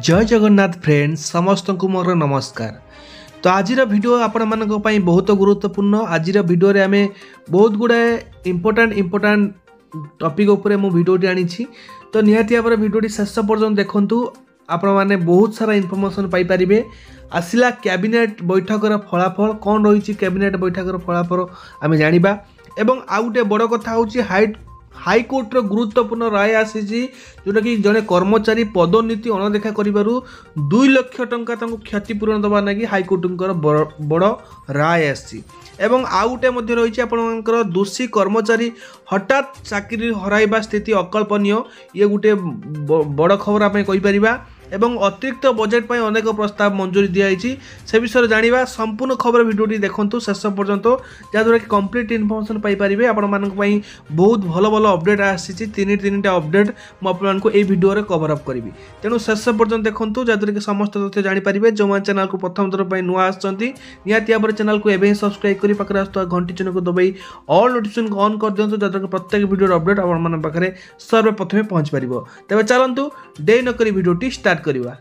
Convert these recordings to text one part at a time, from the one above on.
जय जगन्नाथ फ्रेंड्स समस्त को मोर नमस्कार। तो आज वीडियो आपण मानक पई बहुत गुरुत्वपूर्ण। आज वीडियो रे आमे बहुत गुड़ाए इंपोर्टेंट टॉपिक उपरे मु वीडियोटी आनी। तो निहाती भाव वीडियोटी शेष पर्यंत देखंतु, आपण माने बहुत सारा इनफॉरमेशन पाई परिबे। आसिला कैबिनेट बैठकर फलाफल कौन रही, कैबिनेट बैठकर फलाफल आम जाना। एवं आउ गोटे बड़ कथा हूँ हाईकोर्टर गुरुत्वपूर्ण राय आसी जोटा कि जड़े कर्मचारी पदोन्नति अणदेखा कर 2 लाख टंका क्षतिपूरण दबा लगी हाईकोर्टर बड़ राय आसी। एवं आउ गोटे रही आपंकर दोषी कर्मचारी हठात चाकरी हराइबा स्थिति अकल्पनीय। ये गोटे बड़ खबर आम कहीपर। एवं अतिरिक्त बजेट पर अनेक प्रस्ताव मंजूरी दिखाई से विषय जाना। संपूर्ण खबर वीडियोटी देखंतु शेष पर्यंत, जहाँद्वारा कि कंप्लीट इनफॉरमेशन पाइपर। आपण मानक बहुत भल भल अपडेट आसी तीन अपडेट मुझे वीडियो कवर अप करी। तेणु शेष पर्यंत देखंतु, जहाँद्वारा कि समस्त तथ्य जानीपर। जो मैंने चैनल को प्रथम थर पर नुआ आसती निहाती भाव चैनल को एवं सब्सक्राइब कर पाखे आस घंटी चिन्ह को दबाई ऑल नोटिफिकेशन ऑन कर दिंतु, जहाँद्वारा कि प्रत्येक वीडियो अपडेट आप पाखे सर्वप्रथमे पहुँच पार। तेज चलतु डे नक वीडियोटी स्टार्ट करिवा।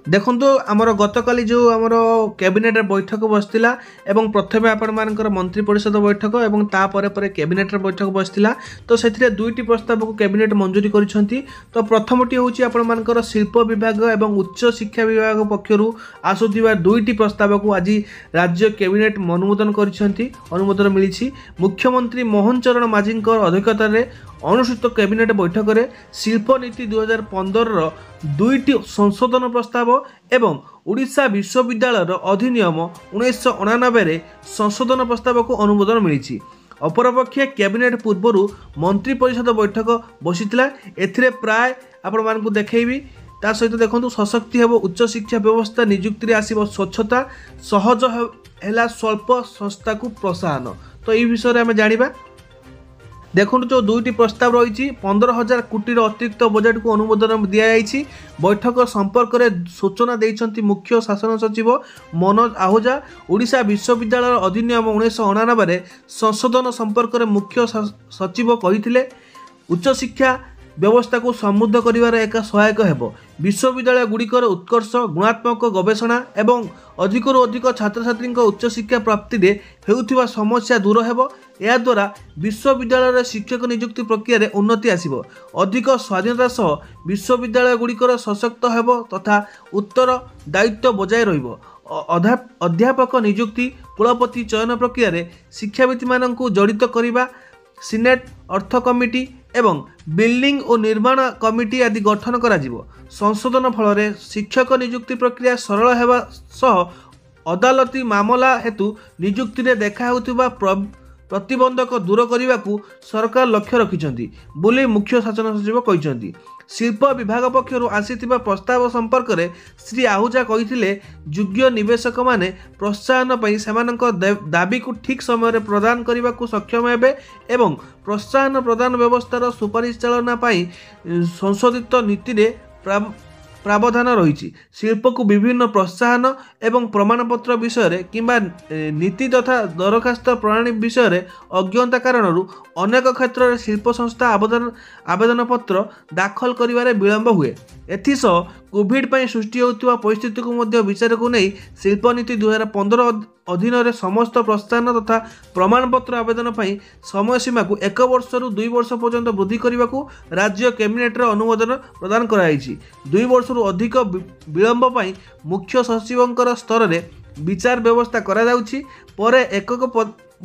देखंतु आमर गतकाली जो आमर कैबिनेट बैठक बसला एवं प्रथमे आपण मानकर मंत्री परिषद बैठक एवं तापर पर कैबिनेट बैठक बसला। तो से दुईटी प्रस्ताव को कैबिनेट मंजूरी करिसेंती। तो प्रथमटी होची आपण मानकर शिल्प विभाग एवं उच्च शिक्षा विभाग पक्षर आसुथिबा दुईटी प्रस्ताव को आज राज्य कैबिनेट अनुमोदन करिसेंती। अनुमोदन मिली मुख्यमंत्री मोहन चरण माझी अध्यक्षतार अनुष्ठित कैबिनेट बैठक में शिल्प नीति 2015 दुईटी संशोधन प्रस्ताव एवं ओडिशा विश्वविद्यालय अधिनियम 1999 संशोधन प्रस्ताव को अनुमोदन मिली। अपरपक्षे कैबिनेट पूर्व मंत्री परिषद बैठक बसीथिला। एथिरे प्राय आपण मानकु देखैबी। ता सहित देखंतु सशक्ति हेबो उच्च शिक्षा व्यवस्था, नियुक्ति आसीबो स्वच्छता, सहज हैला स्वल्प संस्था को प्रोत्साहन। तो यह विषय में आम जाना। देखो जो दुईटी प्रस्ताव रही 15,000 कोटी अतिरिक्त बजेट को अनुमोदन दि जाएगी। बैठक संपर्क में सूचना देते मुख्य शासन सचिव मनोज आहूजा। ओडिशा विश्वविद्यालय अधिनियम 1999 संशोधन संपर्क में मुख्य सचिव कही उच्च शिक्षा व्यवस्था को समृद्ध करिवार एक सहायक हेबो। विश्वविद्यालय गुड़िकर उत्कर्ष, गुणात्मक गवेषणा एवं अधिकरू अधिक छात्र छात्री उच्च शिक्षा प्राप्ति रे हेउथिबा समस्या दूर हेबो। या द्वारा विश्वविद्यालय शिक्षक नियुक्ति प्रक्रिया उन्नति आसिबो। अधिक स्वाधीनता सह विश्वविद्यालय गुड़िकर सशक्त हेबो तथा उत्तर दायित्व बजाय रहिबो। अध्यापक नियुक्ति, कुलपति चयन प्रक्रिया शिक्षावित माननकु जड़ित करिबा, सिनेट अर्थ कमिटी एवं बिल्डिंग और निर्माण कमिटी आदि गठन करा जिवो। संशोधन फल शिक्षक नियुक्ति प्रक्रिया सरल हेबा सह अदालती मामला हेतु नियुक्ति रे देखा हेउथिबा प्रतिबंधक दूर करने को सरकार लक्ष्य रखिछंती बोली मुख्य शासन सचिव कहिछंती। शिल्प विभाग पक्षर आसीथिबा प्रस्ताव संपर्क में श्री आहूजा कहिथिले योग्य निवेशक माने प्रोत्साहन पई सेमानक दाबी को ठीक समय प्रदान करने को सक्षम हेबे एवं प्रोत्साहन प्रदान व्यवस्थार सुपरिचालना पई संशोधित नीति रे प्रावधान रही। शिल्प को विभिन्न प्रोत्साहन एवं प्रमाणपत्र विषय किंबा नीति तथा दरखास्त प्रणाली विषय अज्ञता कारण अनेक क्षेत्र में शिल्प संस्था आवेदन पत्र दाखल करिवारे विलंब हुए। एथिसह कोविड पई सृष्टि होउथिबा परिस्थिति को मध्य विचार को नहीं शिल्प नीति 2015 अधीन रे समस्त प्रोत्साहन तथा प्रमाणपत्र आवेदन पई समय सीमा को 1 वर्ष रु 2 वर्ष पर्यंत वृद्धि करने को राज्य कैबिनेट अनुमोदन प्रदान कराई। 2 वर्ष रु अधिक विलंब पई मुख्य सचिवंकर स्तर रे विचार व्यवस्था करा जाउछि। परे एकक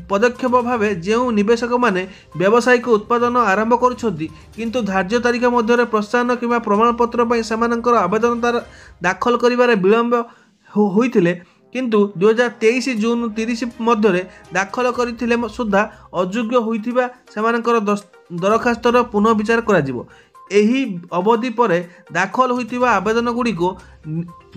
पदक्षेप भाव जो निवेशक माने व्यावसायिक उत्पादन आरंभ करुछंती किंतु धार्य तारीख मध्य प्रोत्साहन किंबा प्रमाणपत्र पई सेमानकर आवेदन दाखल करिवारे विलंब होइथिले किंतु 2023 जून 30 मध्य दाखल करथिले सुद्धा अयोग्य होइथिबा सेमानकर दरखास्तर पुनः विचार करा जिवो। एही अवधि पर दाखल होइथिबा आवेदन गुड़ी को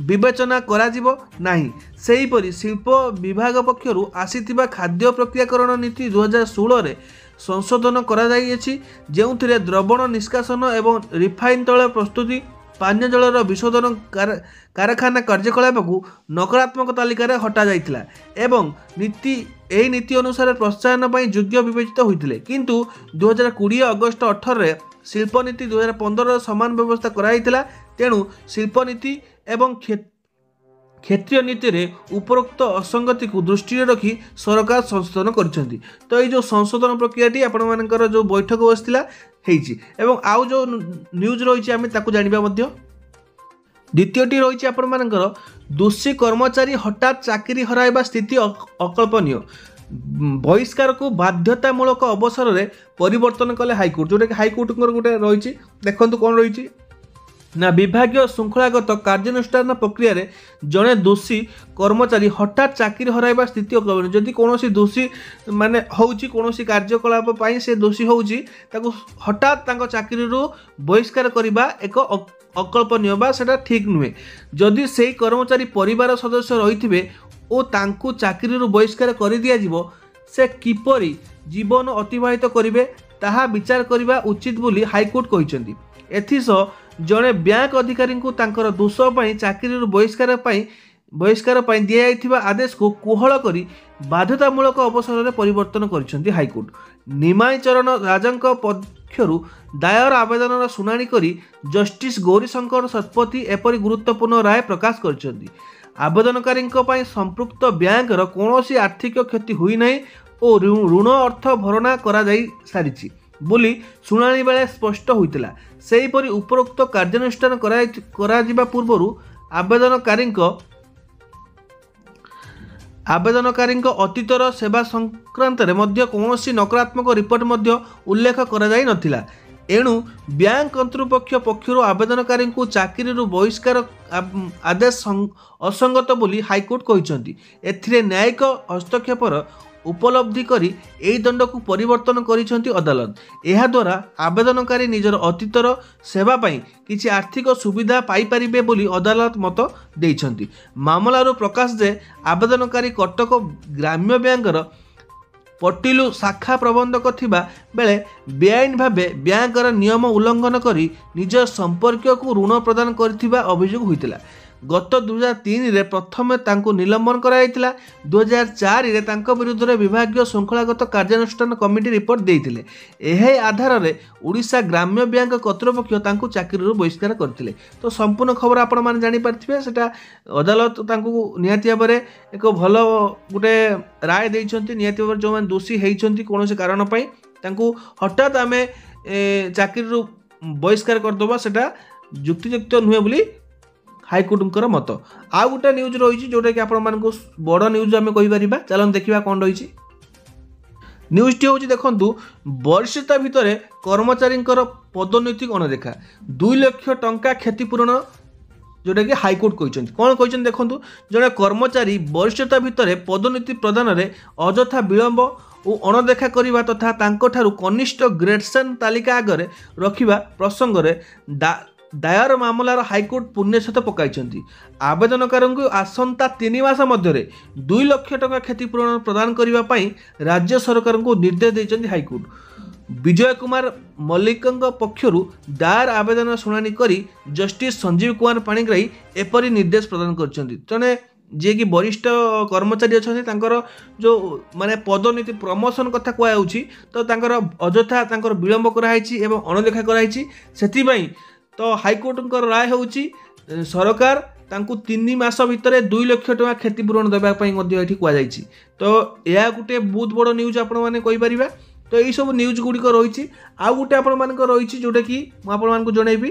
विवेचना करा जिवो नाही। सेहीपरि शिल्प विभाग पक्षर आसीथिबा खाद्य प्रक्रियाकरण नीति 2016 रे संशोधन करा जाइछि, जेउथिरे द्रवण निष्कासन एवं रिफाइन तैल प्रस्तुति, पानीय जलर विशोधन कारखाना कार्यकलाप को नकारात्मक तालिकार हटा जाइथिला एवं नीति अनुसार प्रोत्साहन पई योग्य विवेचित होइथिले। किंतु 2020 अगस्त 18 रे शिल्प नीति 2015 समान व्यवस्था कराइथिला। तेणु शिल्पनीति एवं क्षेत्रीय नीति रे उपरोक्त असंगति को दृष्टि रखी सरकार संशोधन करछंती। तो ये जो संशोधन प्रक्रियाटी आपण मानकर जो बैठक बसला हेची एवं आउ जो न्यूज रही आम ताकू जानिबा मध्य। द्वितीयटी रही आपण मानकर दोषी कर्मचारी हठात चाकरी हराइबा स्थिति अकल्पनीय। बहिष्कार को बाध्यतामूलक अवसर में परिवर्तन कले हाइकोर्ट, जोटा कि हाइकोर्ट गोटे रही देखु कौन रही ना विभागीय श्रृंखलागत कार्यानुष्ठान प्रक्रिया रे जड़े दोषी कर्मचारी हठात चाकरी हराइबा स्थिति अकल्पनीय। जदि कौन दोषी माने होउची कौन कार्यकलाप पाई से दोषी होउची ताको हठात तांको चाकरी बहिष्कार करबा एक अकल्पनीय बा सेटा ठीक नुहे। जदि से कर्मचारी परिवार सदस्य रही ओ तांकु चाकरी बहिष्कार कर दिया जिवो से किपरि जीवन अतिबाहित करिवे ताहा विचार करिबा उचित बोली हाइकोर्ट कहिसेंती। एथिसह जड़े बैंक अधिकारी को तांकर दोष पाई चाकरी बहिष्कार पाई दिया जाइथिबा आदेश को कोहल करी बाध्यतामूलक अवसर में परिवर्तन करिसेंती हाइकोर्ट। निमाई चरण राजंक पक्षरु दायर आवेदन शुनाणी करी जस्टिस गौरीशंकर शतपथी एपरी गुरुत्वपूर्ण राय प्रकाश करिसेंती। आवेदनकारी संपृक्त बैंक कौन आर्थिक क्षति हुई नहीं और ऋण अर्थ भरणा करा जाई सारिछि बोली शुणाणी बेले स्पष्ट होइतिला। सेहीपरि उपरोक्त कार्यानुष्ठान करा जिबा पूर्वरु आवेदनकारी अतीतर सेवा संक्रांत रे मध्य कौनसी नकारात्मक रिपोर्ट मध्य उल्लेख करा जाई नथिला। एणु बैंक कर्तृपक्ष पक्षर आवेदनकारी को चाकरी बहिष्कार आदेश असंगत बोली हाइकोर्ट कहिसेंती। एथिरे न्यायिक हस्तक्षेपर उपलब्धि करी एही दंड को परिवर्तन करिसेंती अदालत। एहा द्वारा आवेदनकारी निजर अतीतर सेवा पाई किछि आर्थिक सुविधा पाई परिबे बोली अदालत मत देइछंती। मामलारो प्रकाश जे आवेदनकारी कटक ग्राम्य बैंकर पटिलु शाखा प्रबंधक थिबा बेले बेआईन भावे बैंकर नियम उल्लंघन करी निज संपर्क को ऋण प्रदान करथिबा अभियोग होइतिला। गत 2003 रे प्रथमे तांको निलंबन कराइतिला। 2004 रे तांको विरुद्ध रे विभागीय श्रृंखलागत कार्यानुष्ठान कमिटी रिपोर्ट देइतिले। एहे आधार रे ओडिशा ग्राम्य बैंक कर्तृपक्ष तांको चाकरी बहिष्कार करथिले। तो संपूर्ण खबर आपण माने जानि पारथिबे सेटा अदालत तांको निहाती भाबरे एक भलो गुटे राय देइछंती। निहाती भाबरे जो मान दोषी हेइछंती कोनोसे कारण पई तांको हठात आमे चाकरी बहिष्कार करदबा सेटा युक्तियुक्त नुहे बोली हाइकोर्टर मत। आउ गोटे न्यूज रही जोटा कि आपण मानक बड़ न्यूज आम कहीपर। चलन देखा कौन रही न्यूजटी हूँ देखु वरिष्ठता भितर कर्मचारी पदोन्नति अणदेखा 2 लाख टंका क्षतिपूरण जोटा कि हाइकोर्ट कहते कौन कहते देखो जड़े कर्मचारी वरिष्ठता भितर पदोन्नति प्रदान में अଯଥା विलंब और अणदेखा करने तथा तांको कनिष्ठ ग्रेडसन तालिका आगे रखा प्रसंग में दायर मामलार हाइकोर्ट पुण्यक्षत पकाई। आवेदनकार को आसंता 3 मास मध्य 2 लाख टंका क्षतिपूरण प्रदान करने राज्य सरकार को निर्देश देते हाइकोर्ट। विजय कुमार मल्लिक पक्षरु दायर आवेदन शुणाणी करी जस्टिस संजीव कुमार पाणिग्राही एपरी निर्देश प्रदान करछन्ती। जने जे कि वरिष्ठ कर्मचारी अच्छा तांकर जो माने पदोन्नति प्रमोशन कथा कहउछि तो तांकर अଯଥା तांकर विलंब कराइछि एवं अणदेखा कराइछि। सेति तो हाइकोर्ट राय होउछि सरकार तांकु 3 मास भितर 2 लाख टंका क्षतिपूरण देबा पई मध्ये एठी कुआ जाइछि। तो या गुटे बहुत बड़ न्यूज आपण माने कहि परिबा। तो यही सब न्यूज गुडी को रहिछि। आ गुटे आपण मानक रहिछि जोटा कि म आपण मानकु जणैबी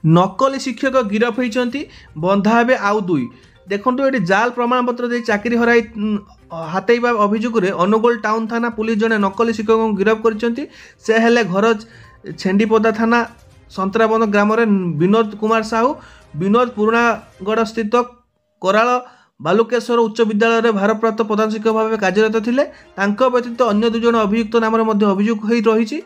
नकली शिक्षक गिरफ होइछन्ती बंधा हेबे आउ 2। देखंतु एठी जाल प्रमाणपत्र दे चाकरी हराई हातेइबा अभियोग रे अनुगोल टाउन थाना पुलिस जने नकली शिक्षक को गिरफ करछन्ती। से हेले घर छेंडीपदा थाना संतराबंध ग्राम विनोद कुमार साहू विनोद पुराणागढ़ स्थित कराल बालुकेश्वर उच्च विद्यालय भारप्राप्त प्रधान शिक्षक भाव कार्यरत थिले। तांको व्यतीत अन्य 2 जण अभियुक्त नाम अभियोग होई रही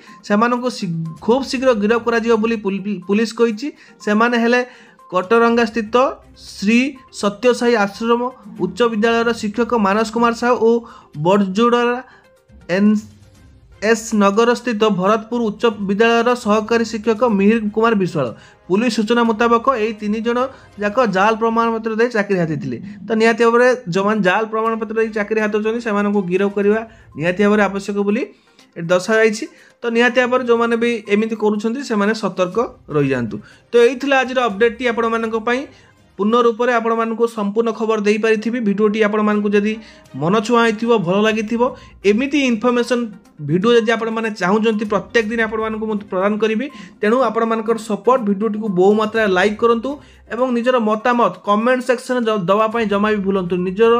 खूब शीघ्र गिरफ करा बोली पुलिस कहिछि। सेमाने हेले कटरंगा स्थित श्री सत्यसाई आश्रम उच्च विद्यालय शिक्षक मानस कुमार साहू और बड़जोड़ा एस नगर स्थित भरतपुर उच्च विद्यालय सहकारी शिक्षक मिहिर कुमार विश्वाल। पुलिस सूचना मुताबक यही 3 जण जाक जाल प्रमाणपत्र दे चाकरी हाथी थिले। तो निहाती भाव में जो जाल प्रमाणपत्र दे चाकरी हाथुछन्ती सेमानकु गिरफ करबा निहाती भाव में आवश्यक बोली ଏଠି ଦର୍ଶାଯାଇଛି। ତ ନିହାତି ଭାବରେ ଯେଉଁମାନେ ବି ଏମିତି କରୁଛନ୍ତି ସେମାନେ ସତର୍କ ରହିଯାଆନ୍ତୁ। ତ ଏଇ ଥିଲା ଆଜିର ଅପଡେଟ୍ଟି ଆପଣମାନଙ୍କ ପାଇଁ। ପୂର୍ଣ୍ଣ ରୂପରେ ଆପଣମାନଙ୍କୁ ସମ୍ପୂର୍ଣ୍ଣ ଖବର ଦେଇପାରିଥିବି। ଭିଡ଼ିଓଟି ଆପଣମାନଙ୍କୁ ଯଦି ମନ ଛୁଆଁ ହେଇଥିବ, ଭଲ ଲାଗିଥିବ, ଏମିତି ଇନଫର୍ମେସନ୍ ଭିଡ଼ିଓ ଯଦି ଆପଣମାନେ ଚାହୁଁଛନ୍ତି ପ୍ରତ୍ୟେକ ଦିନ ଆପଣମାନଙ୍କୁ ମୁଁ ପ୍ରଦାନ କରିବି, ତେଣୁ ଆପଣମାନଙ୍କର ସପୋର୍ଟ ଭିଡ଼ିଓଟିକୁ ବହୁ ମାତ୍ରାରେ ଲାଇକ୍ କରନ୍ତୁ ଏବଂ ନିଜର ମତାମତ କମେଣ୍ଟ ସେକ୍ସନରେ ଦେବା ପାଇଁ ଜମା ବି ଭୁଲନ୍ତୁ। ନିଜର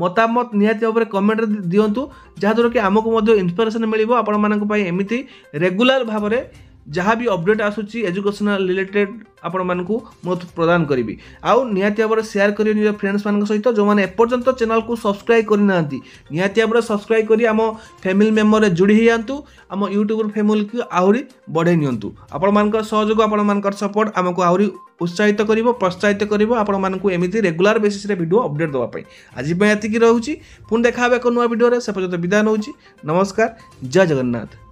ମତାମତ ନିହାତି ଭାବରେ କମେଣ୍ଟରେ ଦିଅନ୍ତୁ, ଯାହାଦ୍ୱାରା କି ଆମକୁ ମଧ୍ୟ ଇନ୍ସପିରେସନ୍ ମିଳିବ ଆପଣମାନଙ୍କ ପାଇଁ ଏମିତି ରେଗୁଲାର ଭାବରେ जहाँ भी अपडेट आसूची एजुकेशनल रिलेटेड आपण मानकु मु प्रदान करी। आउ निहाती भाव शेयर करिए निज फ्रेंड्स मान सहित जो मैंने एपर्यंत चैनल को सब्सक्राइब करना निहाती भाव सब्सक्राइब करी आम फैमिली मेंबर रे जोड़ी ही आंतु आम यूट्यूब फैमिली को आहरी बढ़े नियंतु। आपण मान सहयोग आपण मान सपोर्ट आमको आहरी उत्साहित करिवो प्रोत्साहित करिवो आपण मानकु एमिति रेगुलर बेसिस रे वीडियो अपडेट दवा पई। आज पई एतिकी रहउची, पुन देखा एक नुआ वीडियो रे। से पर्यंत विदाय नउची। नमस्कार, जय जगन्नाथ।